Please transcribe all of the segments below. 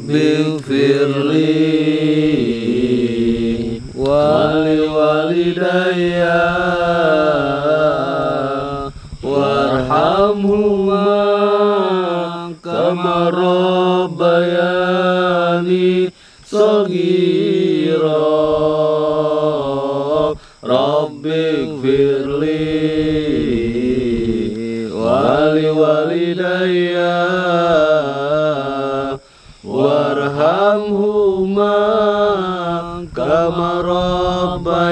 Rabbighfirli waliwalidayya warhamhuma kama rabbayani shaghira. Rabbighfirli waliwalidayya warhamhuma kama rabbayani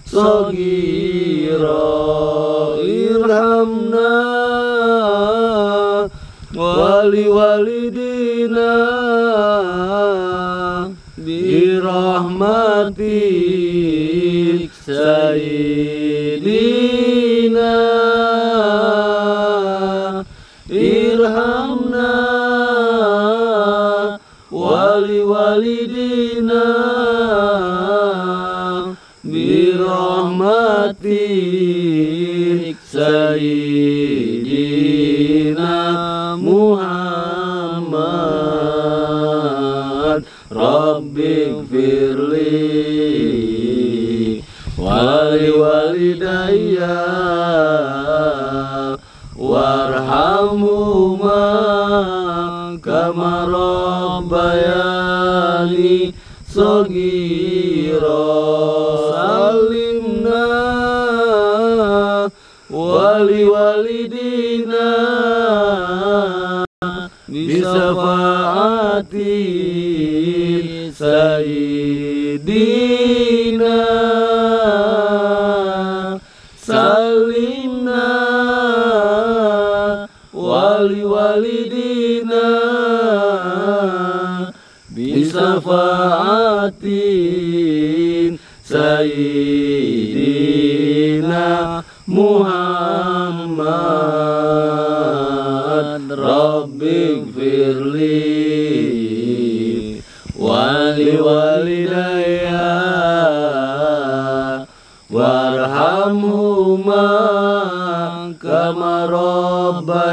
shaghira. Irhamna waliwalidina birahmatik sayyidina. Irhamna waliwalidina birahmatik sayyidina Muhammad. Rabbighfirli waliwalidayya warhamhuma kama rabbayani shaghira. Salimna waliwalidina bisafaati sayyidina. Salimna waliwalidina bisafaati sayyidina Muhammad. Rabbighfirli waliwalidayya warhamhuma kama rabbayani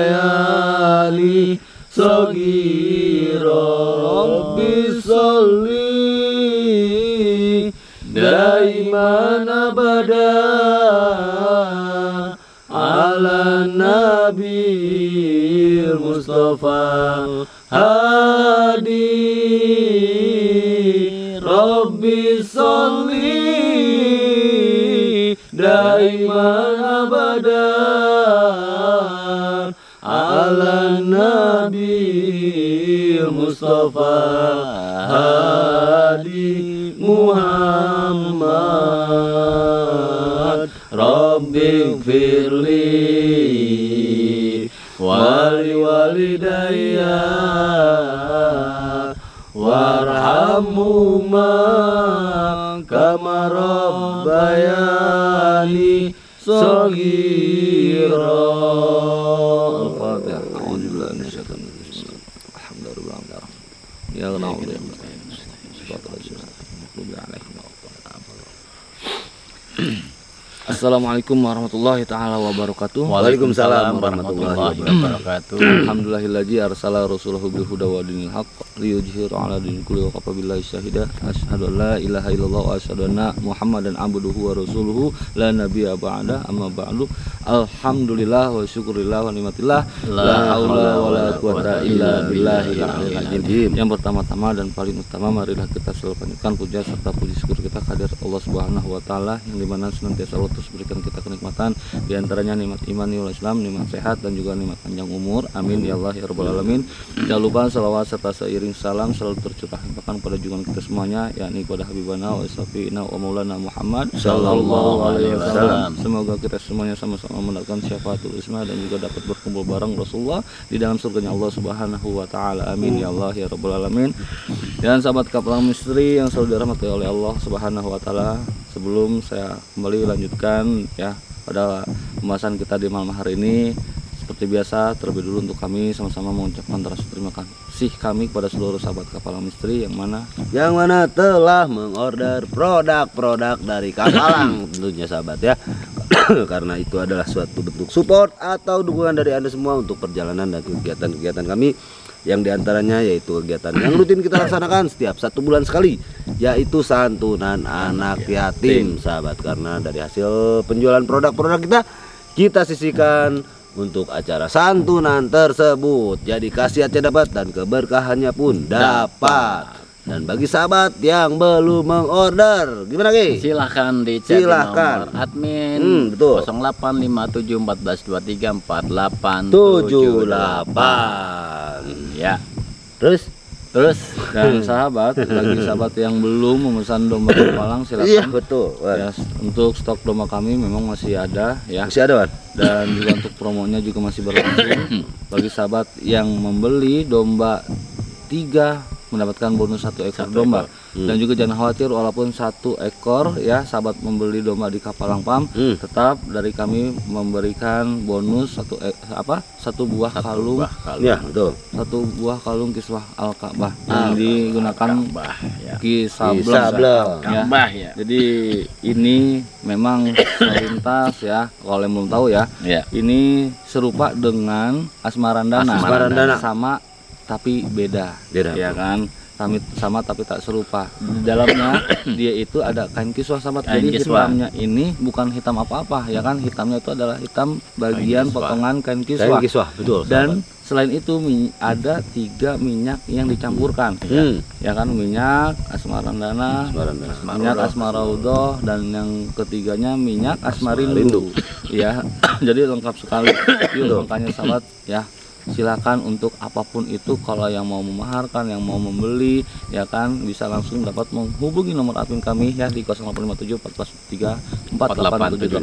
shaghira. Rabbi sholli daiman abada ala nabi Mustafa hadi. Rabbi sholli daiman abada ala nabi Mustafa hadi Muhammad. Rabbighfirli waliwalidayya warhamhuma kama rabbayani shaghira. Al-Fatihah. A'udzubillahi minasyaitonir rajim. Alhamdulillah. Ya Allah. Assalamualaikum warahmatullahi ta'ala wabarakatuh. Waalaikumsalam warahmatullahi wabarakatuh. Alhamdulillahi arsala rasulahu bil huda wa dinil haqq liyudhhira 'ala dinil kulli wa kafa billahi syahida. Asyhadu an la ilaha illallah wa asyhadu anna Muhammadan abduhu wa rasuluhu la nabiyya ba'da. Amma ba'du. Alhamdulillah wa syukurillah wa nikmatillah. La haula wa la quwata illa billahil azim. Yang pertama-tama dan paling utama marilah kita selalu panjatkan puja serta puji syukur kita kehadirat Allah Subhanahu wa taala yang dimana senantiasa Allah terus berikan kita kenikmatan, diantaranya nikmat iman, nikmat Islam, nikmat sehat dan juga nikmat panjang umur. Amin ya Allah ya rabbal alamin. Jangan lupa salawat serta seiring salam selalu tercurah bahkan pada junjungan kita semuanya, yakni kepada Habibana wa Safiina wa Maulana Muhammad sallallahu alaihi wasallam. Semoga kita semuanya sama-sama mendapatkan syafaatul isma dan juga dapat berkumpul bareng Rasulullah di dalam surganya Allah Subhanahu wa taala. Amin ya Allah ya rabbal alamin. Dan sahabat Kapal Misteri yang selalu dirahmati oleh Allah Subhanahu wa taala, sebelum saya kembali lanjutkan ya pada pembahasan kita di malam hari ini, seperti biasa terlebih dulu untuk kami sama-sama mengucapkan rasa terima kasih kami kepada seluruh sahabat Kapal Misteri yang mana telah mengorder produk-produk dari Kapalang tentunya sahabat ya. Karena itu adalah suatu bentuk support atau dukungan dari Anda semua untuk perjalanan dan kegiatan-kegiatan kami yang diantaranya yaitu kegiatan yang rutin kita laksanakan setiap 1 bulan sekali, yaitu santunan anak yatim, sahabat. Karena dari hasil penjualan produk-produk kita sisihkan untuk acara santunan tersebut. Jadi khasiatnya dapat dan keberkahannya pun dapat. Dan bagi sahabat yang belum mengorder, gimana Ki? Silahkan dicek Silahkan. nomor admin betul. 085714234878. Ya. Terus Dan sahabat, bagi sahabat yang belum memesan domba kapalang silakan. iya betul. Ya, untuk stok domba kami memang masih ada ya. Masih ada, Wan? Dan juga untuk promonya juga masih berlangsung. Bagi sahabat yang membeli domba 3 mendapatkan bonus 1 ekor domba. Dan juga jangan khawatir walaupun 1 ekor ya sahabat membeli domba di Kapalang Pam, tetap dari kami memberikan bonus 1 buah kalung. Ya betul. 1 buah kalung kiswah Al-Ka'bah yang digunakan kisah Ka'bah ya. Jadi ini memang selintas ya, kalau yang belum tahu ya. Ini serupa dengan Asmarandana. Sama tapi beda ya kan, sama tapi tak serupa. Di dalamnya dia itu ada kain kiswah sahabat. Jadi hitamnya ini bukan hitam apa-apa ya kan, hitamnya itu adalah hitam bagian potongan kain kiswah. Betul. Dan selain itu ada 3 minyak yang dicampurkan ya kan, minyak Asmarandana, minyak Asmaraudoh, dan yang ketiganya minyak Asmarindu ya. Jadi lengkap sekali. Yuk makanya sahabat ya, silakan untuk apapun itu, kalau yang mau memaharkan, yang mau membeli ya kan, bisa langsung dapat menghubungi nomor admin kami ya di 085714348878.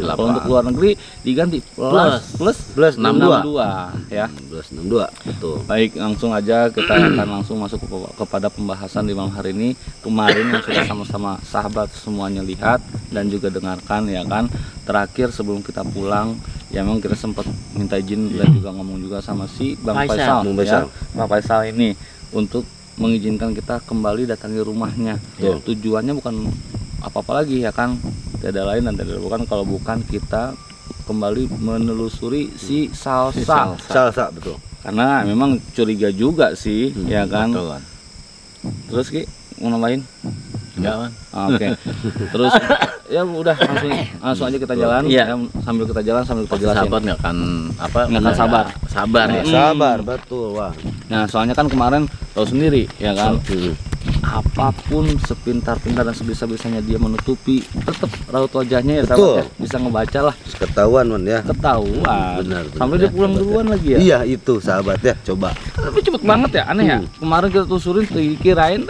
Kalau untuk luar negeri diganti plus 62 ya. Plus 62 betul. Baik, langsung aja kita akan langsung masuk kepada pembahasan di malam hari ini. Kemarin yang sudah sama-sama sahabat semuanya lihat dan juga dengarkan ya kan. Terakhir sebelum kita pulang ya memang kita sempat minta izin dan juga ngomong juga sama si Bang Faisal. Ya, Bang Faisal ini untuk mengizinkan kita kembali datangi rumahnya. Tujuannya bukan apa-apa lagi ya kan, tidak lain dan tidak bukan kalau bukan kita kembali menelusuri si Salsa. Betul. Karena memang curiga juga sih ya kan. Betul. Terus Ki mau nambahin? Enggak, Oke. Terus ya udah langsung aja kita jalan ya, sambil kita jelasin. Sahabat nggak akan sabar ya. Sabar betul, Wah. Nah, soalnya kan kemarin tahu sendiri ya kan. Apapun sepintar-pintar dan sebisa-bisanya dia menutupi, tetap raut wajahnya ya sahabat ya, bisa ngebaca lah. Ketahuan Wan ya. Ketahuan. Benar. Sampai dia pulang duluan lagi ya. Iya itu sahabat ya, coba. Tapi cepet banget ya, aneh ya. Kemarin kita telusurin kirain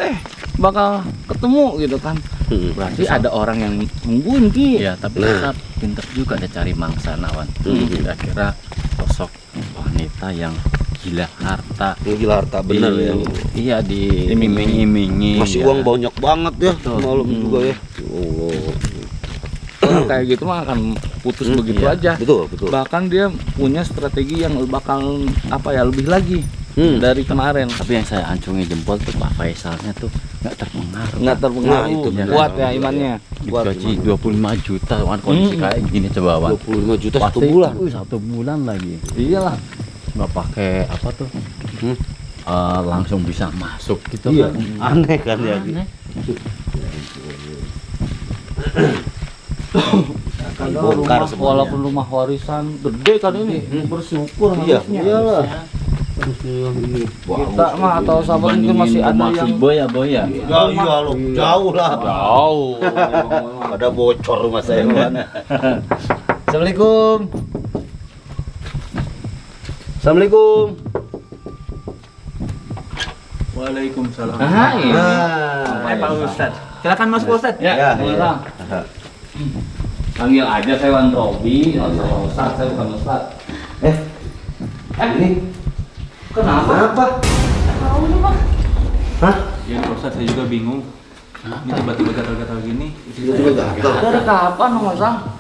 bakal ketemu gitu kan. Berarti ada orang yang nungguin Ki. Ya, tapi tetap pinter juga dia cari mangsa Nawan. Kira-kira sosok wanita yang gila harta. Bener ya. Iya, diiming-imingi. Masih uang banyak banget ya. Malam juga ya. Orang kayak gitu mah akan putus begitu aja. Betul. Bahkan dia punya strategi yang bakal lebih lagi dari kemarin. Tapi yang saya ancungi jempol tuh Pak Faisalnya tuh nggak terpengaruh. Nah, itu kuat ya imannya. Gaji 25 juta kan, kondisi kayak gini coba Wan. 25 juta Pasti 1 bulan. 1 bulan lagi. Iyalah. Nggak pakai apa tuh? Langsung bisa masuk gitu Iya. kan. Aneh kan ya. Aneh. Bongkar semuanya. Walaupun rumah warisan gede kan ini, bersyukur Iya, harusnya. iyalah. Kita mah atau sahabat mungkin masih ada yang boya. Jauh lah. jauh. Ada bocor rumah saya Wan. Assalamualaikum. Waalaikumsalam. Hai. Pak Ustadz. Silakan masuk Pak Ustadz. Ya, ya. Panggil aja saya Wan Robi, Ustaz, saya bukan Ustaz. Ini kenapa? Tahu nih Bang. Hah? Ya Pak Ustadz, saya juga bingung. Ini tiba-tiba gatal-gatal gini. Dari kapan Mas Sang?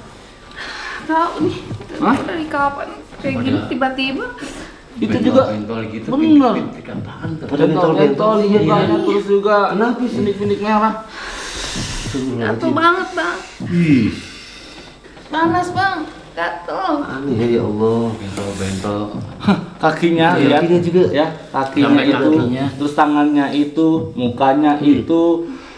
Tahu nih. Hah? Dari kapan kayak gini tiba-tiba? Itu juga gitu. bener. Ada bentol Iya banyak, terus juga Kenapa sih? pindik-pindik merah. Gatel banget Bang. Panas Bang. gatel. Aneh ya Allah. Bentol-bentol. Kakinya, Iya, lihat. kakinya juga. Ya, kakinya Sampai itu, kakinya. terus tangannya itu, mukanya itu,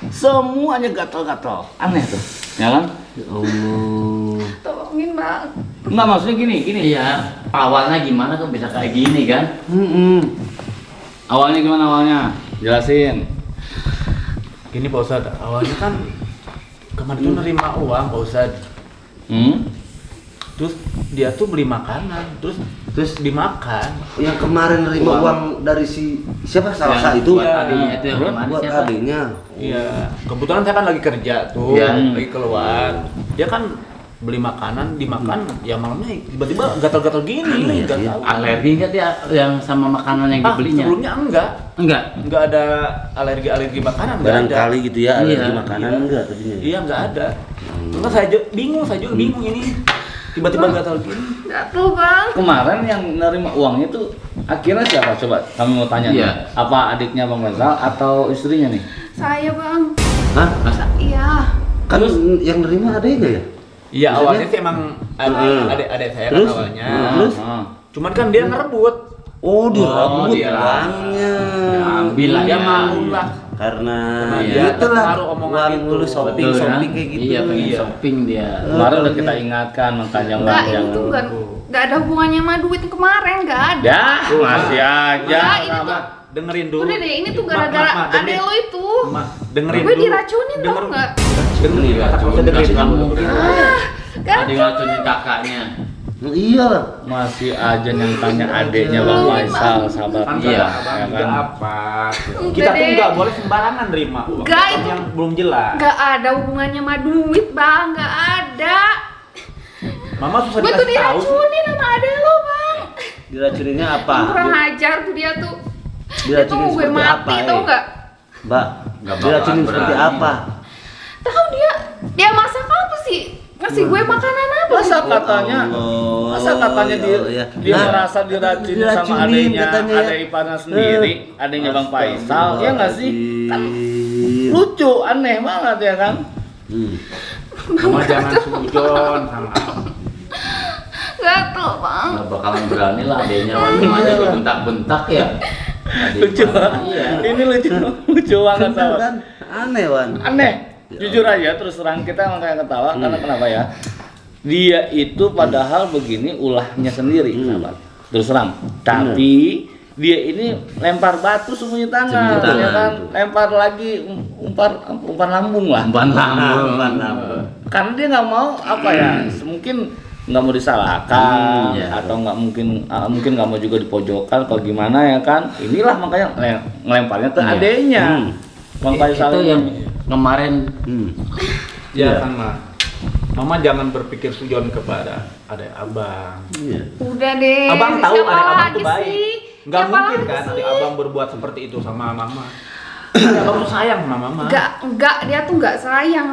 semuanya gatal-gatal. Aneh tuh, ya kan? Ya Allah. Tolongin bang. Enggak, maksudnya gini. Iya, awalnya gimana kok bisa kayak gini kan? Awalnya gimana awalnya? Jelasin. Gini Pak Ustadz, awalnya kan kemarin tuh nerima uang Pak Ustadz. Terus dia tuh beli makanan, terus dimakan. Yang kemarin nerima uang dari siapa? Salsa itu. Buat adiknya itu yang kemarin Buat siapa? adiknya. Iya, kebetulan saya kan lagi kerja tuh, Iya. lagi keluar. Dia kan beli makanan, dimakan, ya malamnya tiba-tiba gatal-gatal gini, nggak tahu. Alergi nggak dia yang sama makanan yang dibelinya? Sebelumnya enggak ada alergi makanan, nggak ada. Barangkali gitu ya, alergi Iya. makanan enggak tadinya. Iya nggak ada. Terus saya juga bingung ini, tiba-tiba gatal gini. Gatel bang. Kemarin yang nerima uangnya itu akhirnya siapa? Coba kami mau tanya. Iya. Nih. Apa adiknya Bang Faisal atau istrinya nih? Saya bang. Hah? Iya. Kan yang nerima adiknya ya? Iya Maksudnya? awalnya sih emang adik saya Terus? kan awalnya. Terus? Cuman kan dia ngerebut. Oh, direbut dia uangnya. Ambil lah Dia ya. mau lah. Karena dia itulah terpengaruh omongan uang itu. dulu shopping Betul, kan? kayak gitu. Iya, pengen Iya. shopping dia. Kemarin udah kita ingatkan makanya Enggak, ini jangan. tuh enggak ada hubungannya sama duit yang kemarin, enggak ada. Ya, masih aja. Enggak, ini tuh Dengerin dulu. udah deh, ini tuh Ma, gara-gara ma, adek dengerin. lo itu. Ma, dengerin Gue dulu. diracunin tau nggak? Dengerin, kata-kata dengerin Kamu. dulu. Ada Gatel. ngelacunin kakaknya. Iya lah. Masih aja yang tanya adiknya Bang Faisal, sahabat Kan iya, abang ya juga kan? apa? Udah Kita tuh deh. nggak boleh sembarangan nerima uang Nggak, uang itu- yang belum jelas. Enggak ada hubungannya sama duit, Bang. Enggak ada. Mama susah Gue tuh dikasih tahu. sih. diracunin sama adek lo, Bang. Diracuninnya apa? Kurang ajar tuh dia tuh. Dia tuh Diracunin mau gue seperti mati, apa? tau nggak? Mbak, Nggak diracunin bakalan seperti berani. apa? Tahu dia masak apa sih? Ngasih gue makanan apa? Masa katanya, Allah, masa katanya dia, ya. dia Nah, merasa diracunin sama diracunin adiknya, katanya ya. ada iparnya sendiri, adiknya Bang Faisal, ya nggak sih? Kan Astagfirullahaladzim. lucu, aneh banget ya kan? Mama jangan sujon sama abang. Gatel, Bang. Nggak bakalan berani lah adiknya. Namanya dibentak-bentak ya. Adik Lucu mana? banget. Iya. Ini lucu banget Bener sahabat. kan? Aneh, Wan. Aneh. Jujur aja terus terang kita emang kayak ketawa karena kenapa ya? Dia itu padahal begini ulahnya sendiri, sahabat. Terus terang. Tapi dia ini lempar batu sembunyi tangan, Sembunyi tangan. ya kan? Lempar lagi umpan lambung lah. Umpan lambung. Umpan lambung. Karena dia nggak mau apa ya? Mungkin nggak mau disalahkan Iya. atau nggak mungkin nggak mau juga dipojokkan atau gimana ya kan? Inilah makanya ngelemparnya ke Iya. adenya. Bang Faisal Itu ini. yang kemarin Ya kan Ma. Mama jangan berpikir sujon kepada adik abang. Iya. Udah deh. Abang tahu Siapa adik abang lagi tuh baik. sih? Nggak Siapa mungkin lagi kan sih? adik abang berbuat seperti itu sama mama. Adik abang tuh sayang sama mama. Enggak, dia tuh enggak sayang.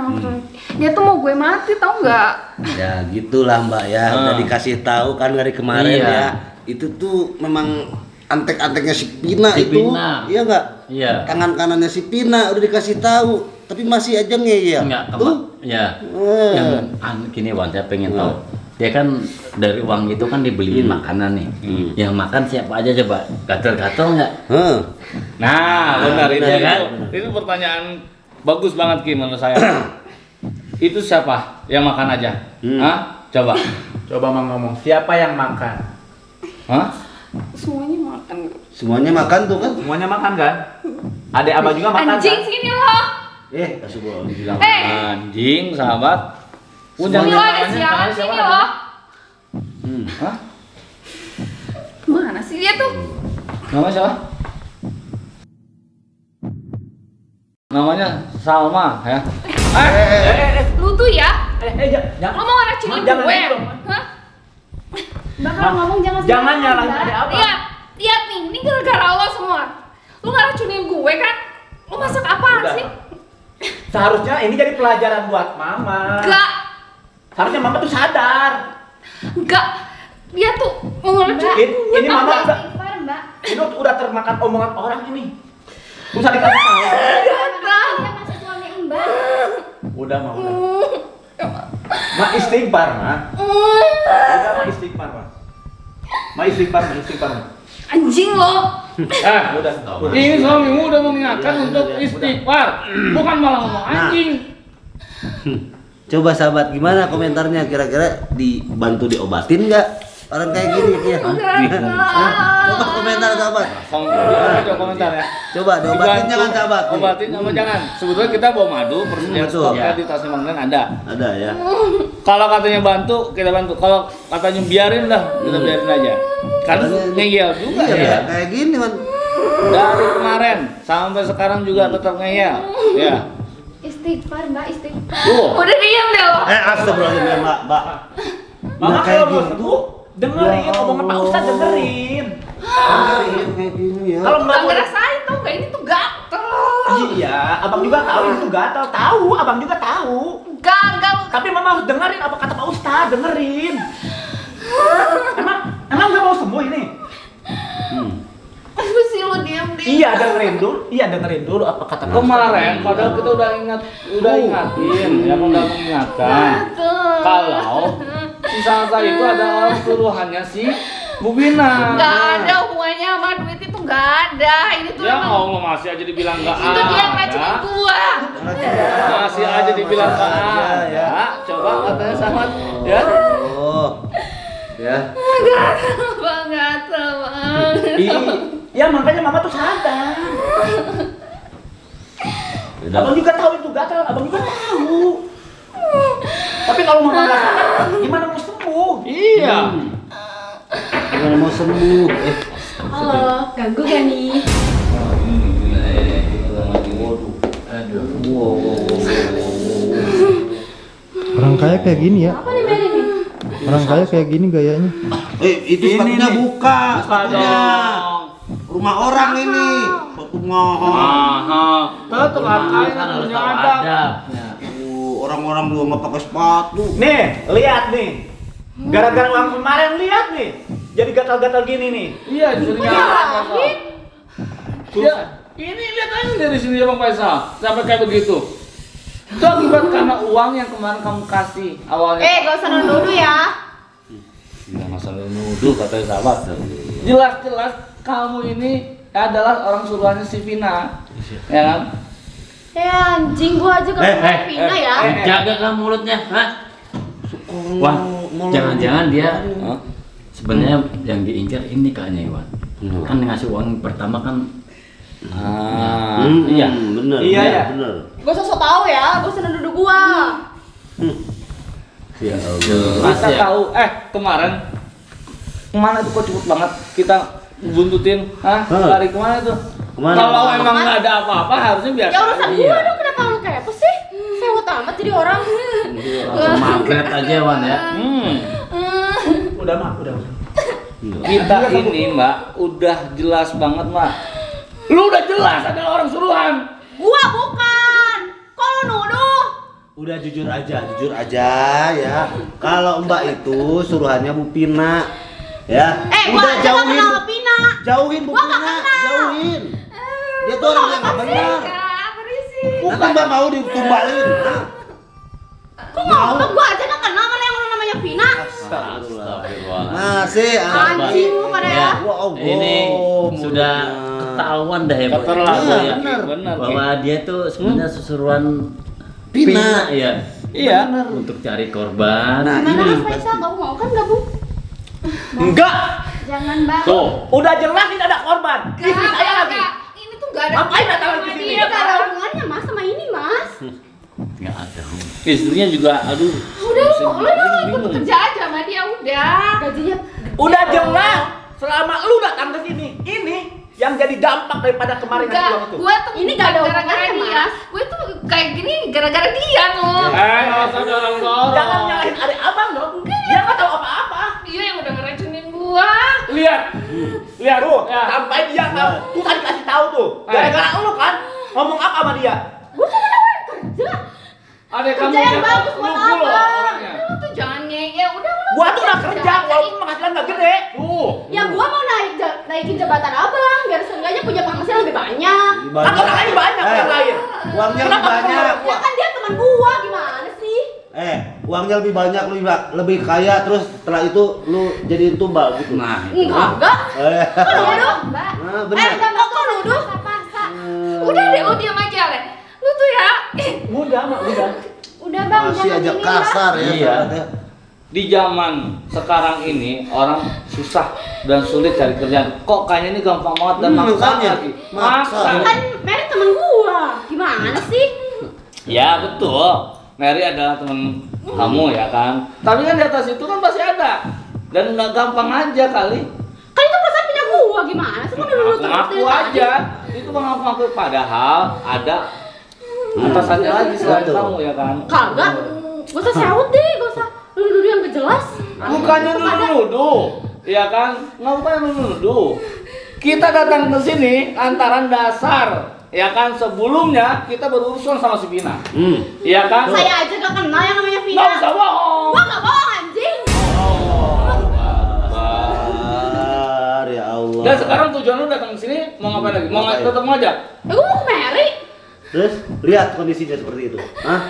Dia tuh mau gue mati, tau nggak? Ya gitulah Mbak ya, udah dikasih tahu kan dari kemarin Iya. ya. Itu tuh memang antek-anteknya si Pina Si itu. Pina. Iya enggak? Iya. Tangan kanannya si Pina udah dikasih tahu, tapi masih aja ngeyel. enggak Tuh. ya. Eh. Yang gini Wan, saya pengen tahu. Dia kan dari uang itu kan dibeliin makanan nih. Yang makan siapa aja coba? Gatel-gatel nggak? Heh. Nah, benar itu benar kan? Itu pertanyaan bagus banget Ki menurut saya. Itu siapa yang makan aja? Hah? Coba. Coba Mang ngomong, siapa yang makan? Hah? Semuanya makan. Semuanya makan tuh kan? Semuanya makan kan? Adik abang juga makan Anjing kan? sini loh. Kasih bola dibilang. Anjing, sahabat. Punya Sini loh, ada namanya, siapa namanya sini siapa? loh. Hah? Mana sih dia tuh? Namanya siapa? Namanya Salma ya. Lu tuh ya? Jangan. Lo mau ngeracunin Jangan gue? gitu. Hah? Bakal ngomong jangan Jangan sembarangan, nyalahin Mbak. adik abang. Lihat nih, ini gara-gara lo semua. Lu ngeracunin gue kan? Lu masak apaan Udah. sih? Seharusnya ini jadi pelajaran buat mama. Enggak, Seharusnya mama tuh sadar. enggak. Dia tuh mau ngeracunin gue. Ini tau mama nggak? udah, ini udah termakan omongan orang ini. Usah dikasih tahu. Gatal. Udah Ma, udah. Ma istighfar Ma. Udah mah istighfar, Pak. Mah istighfar. Anjing lo. Udah. Ini suamimu udah mengingatkan untuk istighfar, bukan malah ngomong anjing. Coba sahabat gimana komentarnya, kira-kira dibantu diobatin nggak orang kayak gini ya? Coba komentar sahabat. Coba komentar ya. Coba diobatin jangan sahabat. Obatin sama jangan. Sebetulnya kita bawa madu, persediaan betul. stoknya di Tasikmalaya ada. Ada ya. Kalau katanya bantu, kita bantu. Kalau katanya biarin lah, kita biarin aja. Karena ngeyel juga Iya, ya. kayak gini man. Dari kemarin sampai sekarang juga tetap ngeyel. Ya. Istighfar, Mbak, istighfar. Tuh. Udah diam deh lo. Astagfirullahaladzim ya Mbak. Mama kayak kalau mau gitu. sembuh, dengerin omongan Pak Ustadz, dengerin. Kayak gini ya. Kalau nggak Gak mau ngerasain tuh, gak ini tuh gatel. iya, abang juga tahu itu gatal, tahu, abang juga tahu. Gagal. Tapi mama harus dengerin apa kata Pak Ustadz, dengerin. Emang nggak mau sembuh ini? Apa sih lo diam deh? Iya dengerin dulu apa kata Pak Kemarin padahal kita udah ingatin, yang udah mengingatkan. Gatel. Kalau si Salsa itu ada orang suruhannya si Bu Bina. Gak ada hubungannya sama duit itu, gak ada. Ini tuh Ya emang Allah, masih aja dibilang gak itu dia yang ngeracunin ada. gua. Masih aja dibilang gak ada. Ya. Coba katanya sama ya. Oh. Ya. Gatel banget. Ya makanya mama tuh sadar. Abang juga tahu itu gatal, abang juga tahu. Tapi kalau mama nggak sadar, gimana mau sembuh? Iya. Gimana mau sembuh? Halo, ganggu gak nih? Orang kaya kayak gini ya. Apa nih Mary nih? Orang kaya kayak gini gayanya. Itu sepatunya buka. Sepatunya. Dong. Rumah orang ini. Sepatu mahal. Mahal. Tetap hargain punya adab. Orang-orang juga nggak pakai sepatu. Nih, lihat nih. Gara-gara uang kemarin lihat nih. Jadi gatal-gatal gini nih. Iya, disuruh nyalain. Ya, ini lihat aja dari sini ya Bang Faisal, sampai kayak begitu. Itu akibat karena uang yang kemarin kamu kasih awalnya. Gak usah nuduh ya. Tidak masalah nuduh katanya sahabat. Jelas-jelas kamu ini adalah orang suruhannya si Vina, ya kan? Anjing, gua aja gak pernah Vina ya. Jaga kan mulutnya, hah? Wah, jangan-jangan dia sebenarnya yang diincar ini kayaknya Iwan. Kan ngasih uang pertama kan. Iya. Bener. Iya, ya. Bener. Gua sosok tahu ya, gua usah nuduh gua. Ya Kita ya. tahu, kemarin itu kok cepet banget kita buntutin, lari kemana tuh? Kemana? Kalau emang nggak ada apa-apa harusnya biasa. Ya urusan aja. gua dong, kenapa lu kepo sih? Sewot amat jadi orang. Langsung magnet aja Wan ya. Udah mah, udah. Kita ini Mbak udah jelas banget Mbak. Lu udah jelas adalah orang suruhan. Gua bukan. Kok lu nuduh? Udah jujur aja ya. Kalau Mbak itu suruhannya Bu Pina. Ya. Gua Udah aja gak kenal Pina. Jauhin Bu Gua nggak Pina, kenal. jauhin. Dia tuh orang yang nggak benar. Berisik. Nanti Mbak mau ditumbalin. Hah? Kok ngomong gua aja gak kenal mana yang namanya Pina? Astagfirullah. Masih Anjing lu pada ya. Ini sudah ketahuan dah ya, Bu. Keterlaluan. Ya, Benar. bahwa dia tuh sebenarnya susuruan Pina. ya. Iya. Untuk cari korban. Nah, Gimana ini Mas Faisal, kamu mau kan gabung? Enggak. Jangan Bang. Tuh. Udah jelas ini ada korban. Istri saya lagi. Ini tuh gak ada. Ngapain datang lagi ke sini? Dia gak ada hubungannya Mas sama ini Mas. Nggak ada. Istrinya juga aduh. Udah lu ikut kerja aja sama dia udah. Gajinya Udah jelas. Selama lu datang ke sini, ini yang jadi dampak daripada kemarin enggak, uang itu. gue tuh Ini gak ada gara-gara hubungannya, dia. Gue tuh kayak gini gara-gara dia loh. Nggak usah dorong-dorong. Jangan nyalahin adik abang dong. Dia nggak tahu apa-apa. Dia yang udah ngeracunin gua. Lihat. Lihat Tuh, ya. sampai dia tahu. Tuh tadi kasih tahu tuh. Gara-gara lu kan ngomong apa sama dia? Gue cuma nawarin kerja. Ada kamu Kerja yang bagus buat nunggu loh apa? orangnya. Lu tuh jangan ngeyel. Udah lu. Gua tuh udah kerja walaupun penghasilan nggak gede. Tuh. Ya gua mau naikin jabatan abang biar seenggaknya punya penghasilan lebih banyak. Kan orang lain banyak orang lain. Uangnya Kenapa lebih banyak. kamu Ya kan dia teman gua, gimana sih? uangnya lebih banyak, lebih kaya, terus setelah itu lu jadiin tumbal gitu. Nah, itu. Enggak. Kok nuduh? Nah, benar. Kok nuduh? Udah deh, lu diam aja, Le. Lu tuh ya. Udah, Mak, udah. Udah Bang, Masih jangan aja ini, kasar ya. Iya. sahabat ya. Di zaman sekarang ini orang susah dan sulit cari kerjaan. Kok kayaknya ini gampang banget dan maksa makanya. lagi. Maksa. Kan Mary temen gua. Gimana sih? Ya betul. Mary adalah teman kamu ya kan. Tapi kan di atas itu kan pasti ada. Dan nggak gampang aja kali. Kan itu perasaan punya gua. Gimana sih? Kok nuduh Ngaku aja. Itu ngaku-ngaku padahal ada atasannya lagi selain Betul. kamu ya kan. Kagak. Gak usah sewot deh, gak usah nuduh yang gak jelas. Bukannya nuduh, ya kan? Ngapain nuduh? Kita datang ke sini lantaran dasar, ya kan? Sebelumnya kita berurusan sama si Vina, ya kan? Saya aja gak kenal yang namanya Vina. Nggak usah bohong. Gua gak bohong anjing. Sabar ya Allah. Dan sekarang tujuan lu datang ke sini mau ngapain lagi? Mau tetap ngajak? Ya gua mau ke Mary. Terus lihat kondisinya seperti itu. Hah?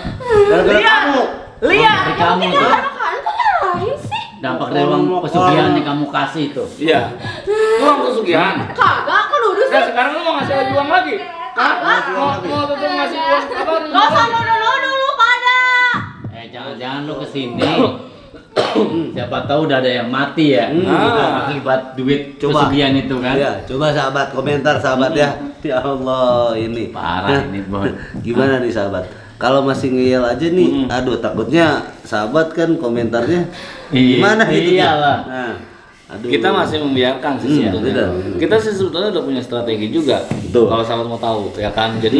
Gara-gara kamu. Lihat kamu tuh. Kan kok nyalahin sih? Dampak dari uang pesugihan yang kamu kasih itu. Iya. Lu orang kesugihan. Kagak, kok nuduh Nah sih? sekarang lu mau ngasih lagi uang lagi? Hah? Mau tetap ngasih uang apa? Gak usah nuduh-nuduh lu pada. Jangan-jangan lu kesini. Siapa tahu udah ada yang mati ya. Akibat duit Coba. pesugihan itu kan. Ya, coba sahabat komentar sahabat ya. Ya Allah ini. Parah ini, Bon. Gimana nih sahabat? Kalau masih ngeyel aja nih, aduh takutnya sahabat kan komentarnya gimana gitu. Iyalah. Nah, aduh. Kita masih membiarkan sih sebetulnya. benar. Kita sih sebetulnya udah punya strategi juga. Betul. Kalau sahabat mau tahu ya kan. Jadi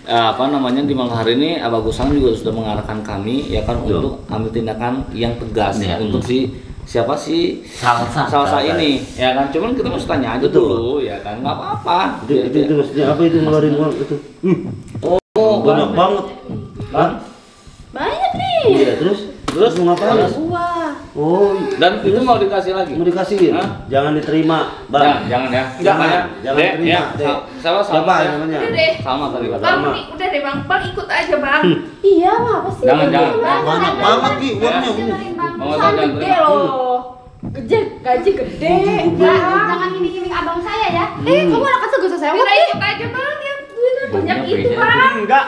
apa namanya di malam hari ini Abah Gusang juga sudah mengarahkan kami ya kan Betul. untuk ambil tindakan yang tegas Ya. untuk siapa sih Salsa ini ya kan. Cuman kita mesti tanya aja Betul. dulu ya kan. Nggak apa-apa. Itu maksudnya apa itu ngeluarin uang itu? Oh, Banyak banget. Hah? Banyak nih. Iya, terus mau ngapain? Gua. Oh, dan itu mau dikasih lagi. mau dikasihin? Hah? Jangan diterima, Ya, Bang. jangan ya. Jangan, ya. jangan Dek, terima, ya. Dek. Sama Siapa ya. namanya? Udah deh. Sama tadi kata. Bang, Sama. nih, udah deh Bang. Bang ikut aja Bang. Iya, mah apa sih? Jangan. Banyak banget Ki uangnya. Dengerin Bang. Mau Perusahaan jangan gede terima. loh. Gaji gede. Jangan iming-iming abang saya ya. Kamu anak kecil gak usah sewot Kita nih. ikut aja Bang. Yang duitnya banyak Banyak itu beda. Bang. Enggak.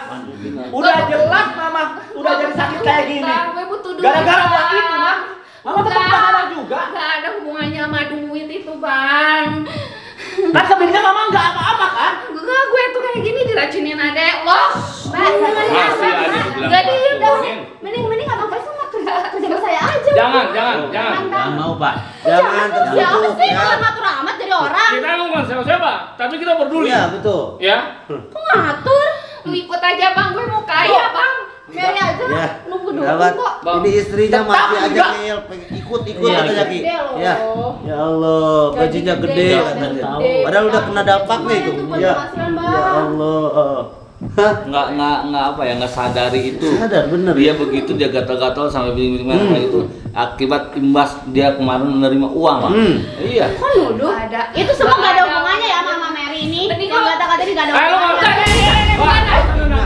Udah jelas Mama, udah jadi sakit kayak gini. Gue butuh duit. Gara-gara Bang. uang itu, Mah. Mama tetap Udah. berharap juga. Gak ada hubungannya sama duit itu Bang. Kan sebenarnya Mama nggak apa-apa kan? Enggak, gue tuh kayak gini diracunin adek. Wah, Masih ada dibilang Gak diam dong. racunin. Mending abang saya sama kerja saya aja. Jangan. Jangan mau, Pak. Jangan Siapa tertutup sih ya. kalau ngatur amat jadi orang? Kita emang bukan siapa-siapa, tapi kita peduli. Iya, betul. Ya. Kok ngatur? Lu ikut aja Bang, gue mau kaya Bang. Mary aja Ya. nunggu dulu Sahabat, kok. ini istrinya Tetap masih aja enggak. ngeyel, pengen ikut Iya, katanya Ki. gede loh. Ya. Ya Allah, gajinya gede Gaji katanya. gede. Padahal udah kena dampak nih itu. Lumayan tuh Ya. penghasilan, Bang. Ya Allah. Hah? Nggak apa ya, nggak sadari itu. Sadar bener. Dia begitu dia gatal-gatal sampai biling-biling merah kayak itu akibat imbas dia kemarin menerima uang. Iya. Kok nuduh? Ada. Itu semua gak ada Ada. hubungannya ya sama Mary ini. Mending Yang kalau- kata-kata ini gak ada Ayo lu nggak usah hubungannya.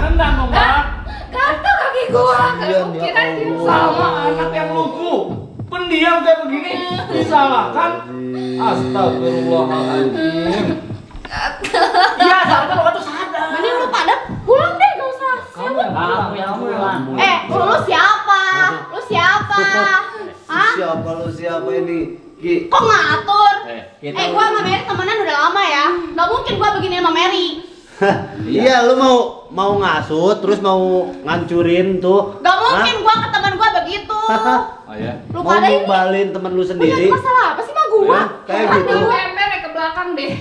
Rendang dong, Bang. Kata kaki gua. Kasihan, ya Kira dia Allah. Sama anak yang lugu. Pendiam kayak begini disalahkan. Astagfirullahaladzim. Iya, seharusnya Mama tuh sadar. Mending lu pada pulang deh, gak usah. Kamu yang pulang. Lu siapa? Lu siapa? Hah? Siapa ini? Ki. Kok ngatur? Kita Gua sama Mary temenan udah lama ya. Gak mungkin gua begini sama Mary. Iya, lu mau ngasut terus mau ngancurin tuh. Gak mungkin gua ke temen gua begitu. Oh ya. Lu Mau pada ini ngumbalin temen lu punya sendiri. masalah apa sih sama gua? Ya, kayak Kan gitu. gue ember ya ke belakang deh.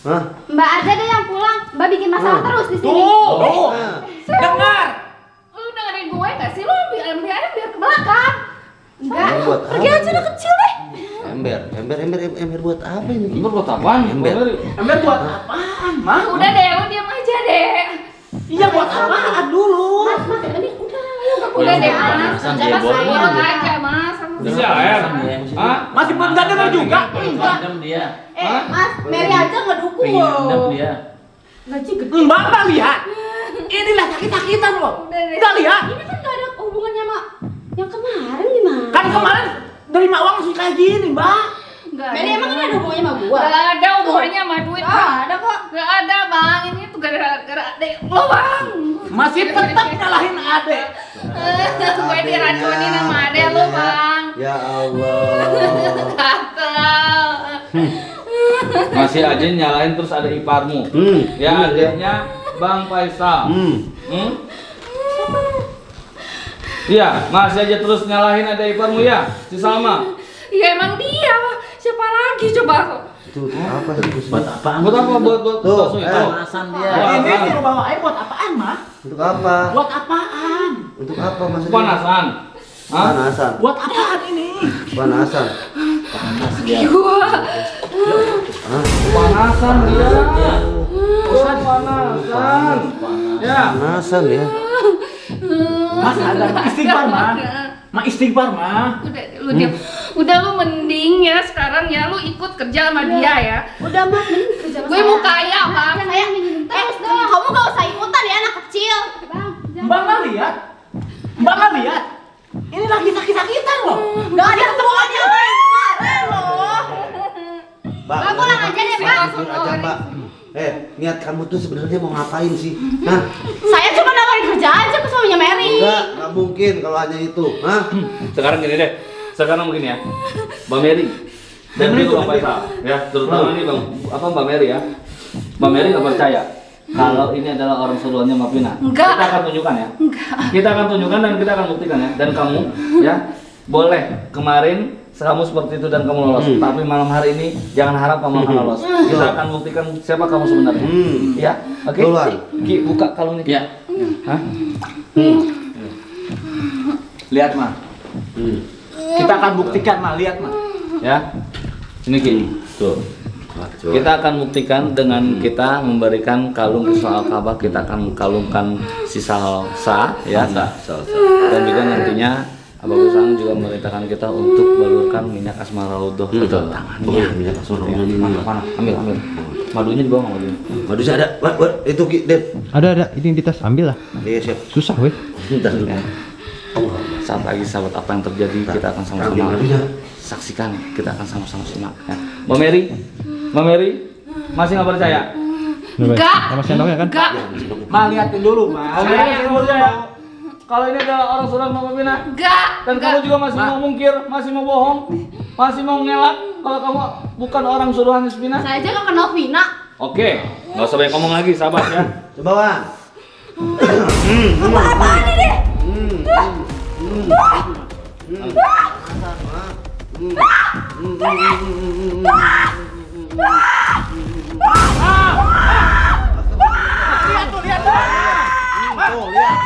Hah? Mbak aja deh yang pulang. Mbak bikin masalah terus di sini. Tuh, Nah. dengar. Lu dengerin gue gak sih? Lu biar ke belakang. Enggak. Buat Pergi aja udah kecil deh. Ember buat apa ini? Ember buat apaan? Ember. Ember buat apaan, Mah? Udah deh, lu diam aja deh. Iya, buat apaan dulu? Mas, mending udah ayo gak Udah deh, Mas. Mas. Mas. Jangan Mas. sayang Mas. aja, Mas. Bisa air. Hah? Masih belum denger juga. Pendem dia. Mas, Mary aja ngedukung Pengen loh. pendem dia. Gaji gede. Mbak nggak lihat? Inilah sakit-sakitan loh. Udah deh. Nggak lihat? Ini kan gak ada hubungannya sama Yang kemarin gimana? Kan kemarin nerima uang sih kayak gini, Mbak. Enggak Mary emang ini ada hubungannya sama gua? Gak ada hubungannya sama duit, Nggak Bang. ada kok. Gak ada, Bang. Ini tuh gara-gara adek lo, Bang. Masih tetap nyalahin adek. Gue diracunin sama adek lo, Bang. Ya Allah. Gatel. Masih aja nyalain terus ada iparmu. Ya adiknya Bang Faisal. Iya, masih aja terus nyalahin ada iparmu ya, si Salma. Ya emang dia, Pak. Siapa lagi coba? Itu apa sih? Buat apaan? Buat apa? Buat Tuh, bakso itu. Pemanasan dia. Ini suruh bawa air buat apaan, Mah? Untuk apa? Buat apaan? Untuk apa maksudnya? Panasan. Hah? Panasan. Buat apaan ini? Panasan. Gua. Panasan dia. Oh, panasan. Ya. Panasan ya. Mas ada Mah istighfar, Mah. Mah istighfar, Mah. Udah lu mending ya sekarang ya lu ikut kerja sama dia ya. Udah Mas, mending kerja sama Gue mau kaya, Bang. Sayang minjem terus dong. Kamu gak usah ikutan ya anak kecil. Bang, jangan. Mbak nggak lihat? Mbak nggak lihat? Ini lagi sakit-sakitan loh. Gak ada ketemuannya kemarin loh. Mbak, Bang, pulang aja deh, Bang. jujur aja, Mbak. Niat kamu tuh sebenarnya mau ngapain sih? Hah? Saya cuma nawarin kerja aja ke suaminya Mary. Enggak mungkin kalau hanya itu. Hah? Sekarang gini deh. Sekarang begini ya. Bang Mary dan juga Bang Faisal ya, terutama nih Mbak Mary ya. Mbak Mary nggak percaya kalau ini adalah orang suruhannya Mbak Vina. Enggak. Kita akan tunjukkan ya. Enggak. Kita akan tunjukkan dan kita akan buktikan ya. Dan kamu ya boleh kemarin kamu seperti itu dan kamu lolos. Tapi malam hari ini jangan harap kamu akan lolos. Kita akan buktikan siapa kamu sebenarnya. Ya, oke. Ki, buka kalungnya. Ya. Hah? Lihat, Mah. Kita akan buktikan, Mah. Lihat, Mah. Ya. Ini Ki. Tuh. Kita akan buktikan dengan kita memberikan kalung kisah Al-Ka'bah, kita akan kalungkan si Salsa ya, dan juga nantinya Abang Usang juga memerintahkan kita untuk balurkan minyak asma raudhah ke tangan. Iya, minyak asma raudhah ini. Mana? Ambil. Madunya di bawah nggak madunya? Madunya ada. Itu Ki, Den. Ada, ini di tas, ambil lah. Iya, siap. Susah weh. Bentar dulu. Ya. Saat lagi sahabat apa yang terjadi kita akan sama-sama saksikan, kita akan sama-sama simak ya. Mbak Mary masih nggak percaya? Enggak. Sama sendoknya kan? Enggak. Mah liatin dulu, Mah. Mbak Mary masih nggak percaya kalau ini adalah orang suruhan Mbak Vina? Enggak. Dan kamu juga masih mau mungkir, masih mau bohong, masih mau ngelak kalau kamu bukan orang suruhan Vina? Saya aja gak kenal Vina. Oke, nggak usah banyak ngomong lagi sahabat ya. Coba, Bang. Apa-apaan ini? Lihat tuh, lihat tuh. Tuh, lihat.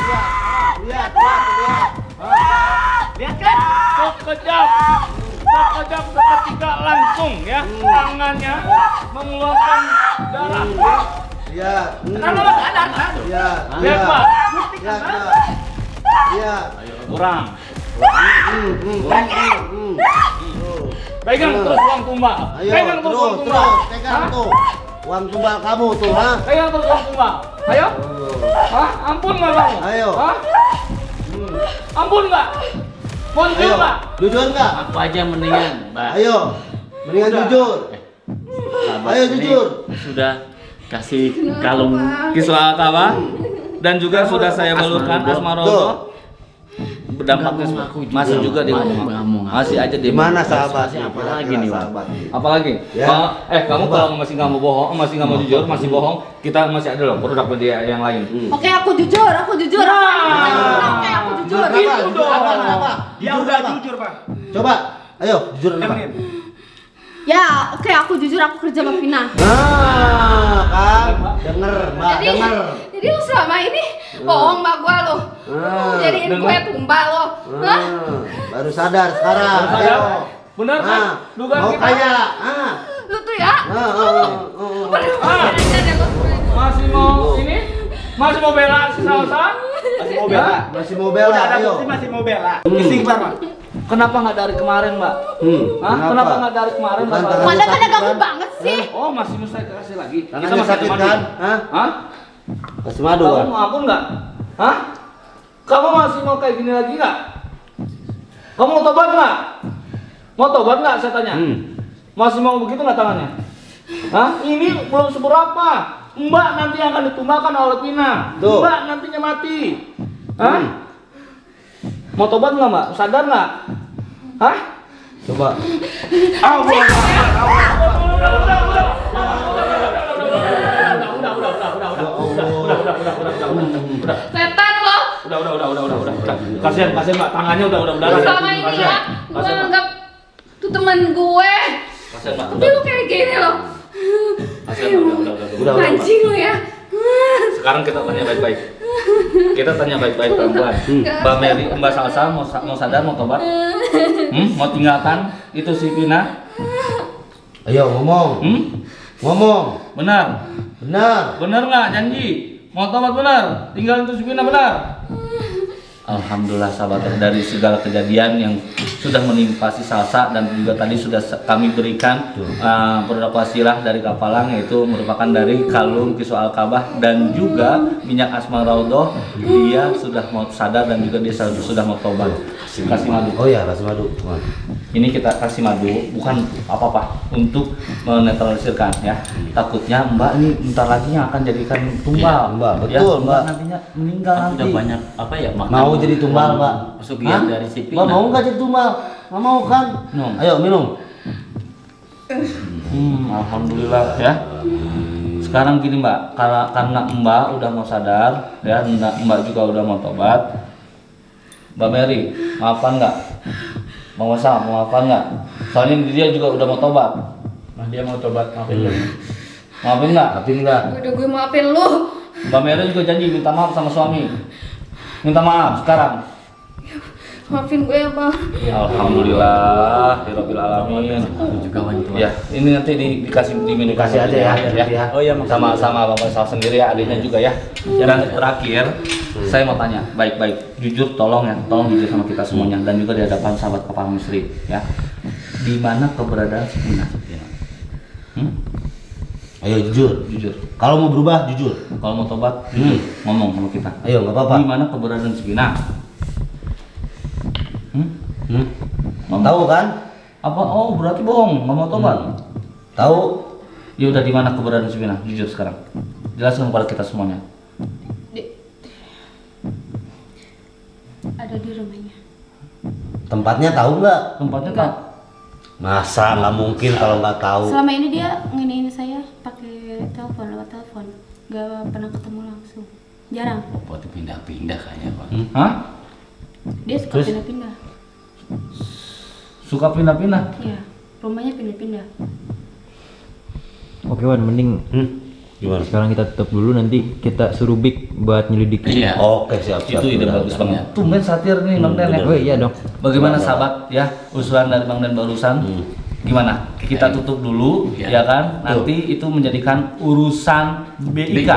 Lihat kan? Sekejap seketika langsung ya tangannya mengeluarkan darah. Lihat. Karena lo sadar kan? Lihat. Lihat Pak, Lihat, Pak. Lihat. kurang. Tuh. Pegang terus uang tumbal. Ayo, Pegang terus uang tumbal. pegang Hah? tuh. Uang tumbal kamu tuh, ha? Pegang terus uang tumbal. Ayo. Hah? Ampun nggak kamu? Ayo. Hah? Ampun nggak? Mau jujur Ayo. nggak? Jujur nggak? Aku aja mendingan, Mbak. Ayo. Mendingan jujur. Sahabat Ayo, ini jujur. Sudah kasih kalung Kisah Al-Ka'bah dan juga sudah saya balurkan Asma asma raudhah. Berdampaknya Nggak mau ngaku juga. masih juga dia Nggak ngomong. mau ngaku. Masih aja dia Gimana ngomong. sahabat? Apa lagi nih, Bang? sahabat? Apalagi? Ya. Kamu kalau masih nggak mau bohong, masih nggak mau jujur, masih bohong, kita masih ada loh produk media yang lain. Oke, aku jujur. Oke, aku jujur. Gitu dong. Apa? Dia udah jujur, Pak. Coba. Ayo, jujur apa? Ya, oke, aku jujur, aku kerja sama Vina. Nah, kan? Denger, Mbak, denger. Jadi lu selama ini bohong sama gua lo. Jadiin Denger. gue tumbal lo. Hah? Baru sadar sekarang. Baru sadar? Ayo. Bener kan? Dugaan Mau kita. kaya. Lu tuh ya. Masih mau ini? Masih mau bela si Salsa? Masih mau bela. Masih mau bela, Udah ada ayo. bukti masih mau bela. Istighfar, Pak. Kenapa nggak dari kemarin, Mbak? Hah? Kenapa nggak dari kemarin, Mbak? Bukan Mana sakit, pada ganggu kan? banget sih. Oh, masih mesti kasih lagi. Tangannya sakit kan? Hah? Hah? Kasih madu Kamu kan? mau ampun nggak? Hah? Kamu masih mau kayak gini lagi nggak? Kamu mau tobat nggak? Mau tobat nggak? Saya tanya. Masih mau begitu nggak tangannya? Hah? Ini belum seberapa. Mbak nanti akan ditumbangkan oleh Pina. Tuh. Mbak nantinya mati. Hah? Mau tobat nggak, Mbak? Sadar nggak? Hah? Coba. Setan lo. Udah. Kasihan Mbak, tangannya udah. Selama ini ya, gue anggap tuh teman gue. Kasihan Mbak. Tapi lu kayak gini loh. Kasihan Mbak, udah. Mancing lo ya. Sekarang kita tanya baik-baik. Pelan-pelan. Mbak Mary, Mbak Salsa mau sadar, mau tobat? Mau tinggalkan itu si Pina? Ayo ngomong. Ngomong. Benar. Benar nggak janji? Mau tobat benar? Tinggal itu si Pina benar? Alhamdulillah sahabat, dari segala kejadian yang sudah menimpa si Salsa dan juga tadi sudah kami berikan produk wasilah dari Kapalang, yaitu merupakan dari kalung Kiswa Al-Kabah dan juga minyak Asma Raudhoh. Dia sudah mau sadar dan juga dia sudah mau tobat. Kasih madu. Oh ya, kasih madu. Ini kita kasih madu bukan apa-apa, untuk menetralisirkan ya. Takutnya Mbak ini bentar lagi yang akan jadikan tumbal. Mbak, betul, ya, Mbak. Nantinya meninggal nanti. Udah banyak apa ya makna Mau jadi tumbal, Mbak? pesugihan Hah? dari si Mbak Pina. mau nggak jadi tumbal? Nggak mau kan? Minum. Ayo minum. Alhamdulillah ya. Sekarang gini Mbak, karena Mbak udah mau sadar ya, Mbak juga udah mau tobat. Mbak Mary, maafkan nggak? Mau maafkan nggak? Soalnya dia juga udah mau tobat. Nah, dia mau tobat, maafin. Maafin nggak? Maafin nggak? Udah gue maafin lu. Mbak Mary juga janji minta maaf sama suami. Minta maaf sekarang. Maafin gue ya bang. Alhamdulillah, Rabbil alamin. Juga wanita. Ya, ini nanti dikasih diminum. Kasih aja ya. Ya. Oh iya, Sama Bapak Sal sendiri ya, adiknya juga ya. Dan terakhir, saya mau tanya, baik-baik, jujur, tolong jujur sama kita semuanya dan juga di hadapan sahabat Kapalang Misri ya. Di mana keberadaan si Pina? Ayo jujur. Kalau mau berubah jujur. Kalau mau tobat, jujur, ngomong sama kita. Ayo nggak apa-apa. Di mana keberadaan si Pina? Tahu kan? Apa? Oh, berarti bohong, nggak mau tobat. Tahu? Ya udah, di mana keberadaan si Pina? Jujur sekarang. Jelaskan kepada kita semuanya. Ada di rumahnya. Tempatnya tahu nggak? Tempatnya tak? Masa nggak mungkin kalau nggak tahu? Selama ini dia nginiin saya pakai telepon, lewat telepon. Gak pernah ketemu langsung. Jarang. Buat pindah-pindah kayaknya Pak. Hah? Dia suka Terus? pindah-pindah. Suka pindah-pindah? Iya, rumahnya pindah-pindah. Oke Wan, mending Gimana? sekarang kita tutup dulu, nanti kita suruh Big buat nyelidiki. Iya. Oke, siap. Itu ide Udah, bagus udah. banget. Tumben satir nih Bang Den ya. Oh iya dong. Bagaimana sahabat ya, usulan dari Bang Den barusan? Gimana? Kita tutup dulu ya kan? Nanti itu menjadikan urusan BIK.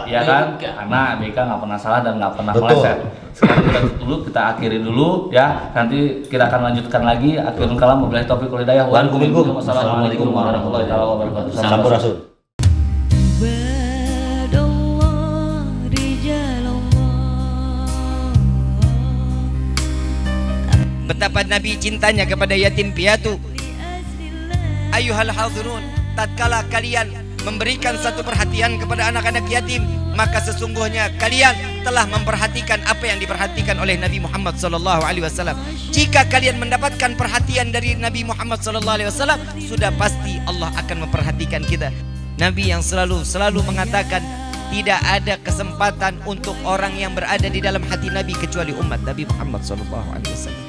Ya kan? Karena BIK nggak pernah salah dan nggak pernah Betul. meleset. Sekarang kita tutup dulu, kita akhiri dulu ya. Nanti kita akan lanjutkan lagi. Akhirul kalam, wabillahi taufiq wal hidayah. Wassalamualaikum warahmatullahi wabarakatuh. Sampurasun. Betapa Nabi cintanya kepada yatim piatu. Ayuhal hadirun, tatkala kalian memberikan satu perhatian kepada anak-anak yatim, maka sesungguhnya kalian telah memperhatikan apa yang diperhatikan oleh Nabi Muhammad SAW. Jika kalian mendapatkan perhatian dari Nabi Muhammad SAW, sudah pasti Allah akan memperhatikan kita. Nabi yang selalu mengatakan, tidak ada kesempatan untuk orang yang berada di dalam hati Nabi kecuali umat Nabi Muhammad SAW.